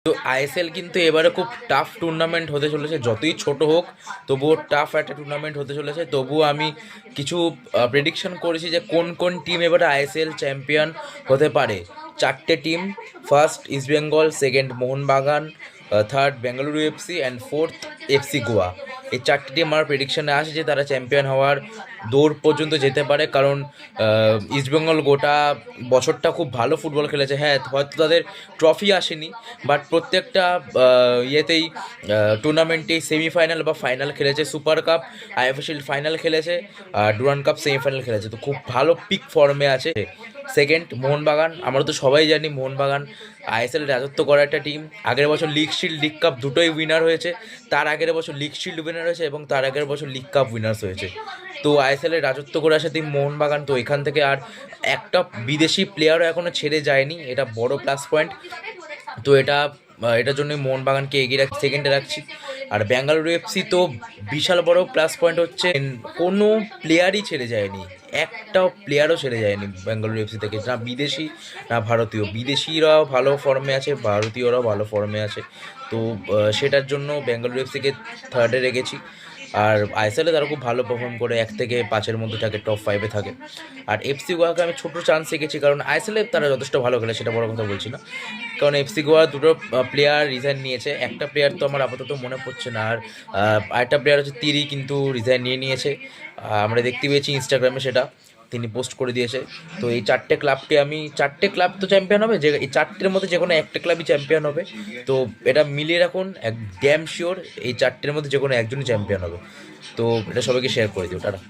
তো আইএসএল কিন্তু এবারে খুব টাফ টুর্নামেন্ট হতে চলেছে, যতই ছোট হোক তবুও টাফ একটা টুর্নামেন্ট হতে চলেছে। তবুও আমি কিছু প্রেডিকশন করেছি যে কোন কোন টিম এবারে আইএসএল চ্যাম্পিয়ন হতে পারে। চারটে team, first East Bengal, second Mohun Bagan, third Bengaluru FC and fourth FC Goa. এই চারটে টিম আমার প্রেডিকশানে আসে যে তারা চ্যাম্পিয়ন হওয়ার দৌড় পর্যন্ত যেতে পারে, কারণ ইস্টবেঙ্গল গোটা বছরটা খুব ভালো ফুটবল খেলেছে। হ্যাঁ, হয়তো তাদের ট্রফি আসেনি, বাট প্রত্যেকটা ইয়েতেই টুর্নামেন্টেই সেমিফাইনাল বা ফাইনাল খেলেছে। Super cup, IFA shield final খেলেছে, আর ডুরান্ড কাপ সেমিফাইনাল খেলেছে। তো খুব ভালো পিক ফর্মে আছে। সেকেন্ড মোহনবাগান, আমরা তো সবাই জানি মোহনবাগান আইএসএল রাজত্ব করা একটা টিম। আগের বছর লিগ শিল্ড, লিগ কাপ দুটোই উইনার হয়েছে। তার আগের বছর লিগ শিল্ড উইনার হয়েছে এবং তার আগের বছর লিগ কাপ উইনার্স হয়েছে। তো আইএসএলের রাজত্ব করে আসা টিম মোহনবাগান। তো এখান থেকে আর একটা বিদেশি প্লেয়ারও এখনও ছেড়ে যায়নি, এটা বড় প্লাস পয়েন্ট। তো এটার জন্যই মোহনবাগানকে এগিয়ে রাখছি, সেকেন্ডে রাখছি। আর বেঙ্গালুরু এফসি তো বিশাল বড় প্লাস পয়েন্ট হচ্ছে, কোনো প্লেয়ারই ছেড়ে যায়নি, একটাও প্লেয়ারও ছেড়ে যায়নি বেঙ্গালুরু এফসি থেকে, না বিদেশি না ভারতীয়। বিদেশিরাও ভালো ফর্মে আছে, ভারতীয়রাও ভালো ফর্মে আছে। তো সেটার জন্য বেঙ্গালুরু এফসিকে থার্ডে রেখেছি। আর আইএসএলে তারা খুব ভালো পারফর্ম করে, 1 থেকে 5-এর মধ্যে থাকে, টপ 5-এ থাকে। আর এফসি গোয়াকে আমি ছোটো চান্স রেখেছি, কারণ আইএসএলে তারা যথেষ্ট ভালো খেলে, সেটা বড় কথা বলছি না। কারণ এফসি গোয়া দুটো প্লেয়ার রিজাইন নিয়েছে, একটা প্লেয়ার তো আমার আপাতত মনে পড়ছে না, আর আরেকটা প্লেয়ার হচ্ছে তিরি, কিন্তু রিজাইন নিয়েছে। আমরা দেখতে পেয়েছি ইনস্টাগ্রামে, সেটা তিনি পোস্ট করে দিয়েছে। তো এই চারটে ক্লাব তো চ্যাম্পিয়ন হবে, যে এই চারটের মধ্যে যে কোনো একটা ক্লাবই চ্যাম্পিয়ন হবে। তো এটা মিলিয়ে রাখুন, এক ড্যাম শিওর এই চারটের মধ্যে যে কোনো একজনই চ্যাম্পিয়ন হবে। তো এটা সবাইকে শেয়ার করে দিও, টাটা।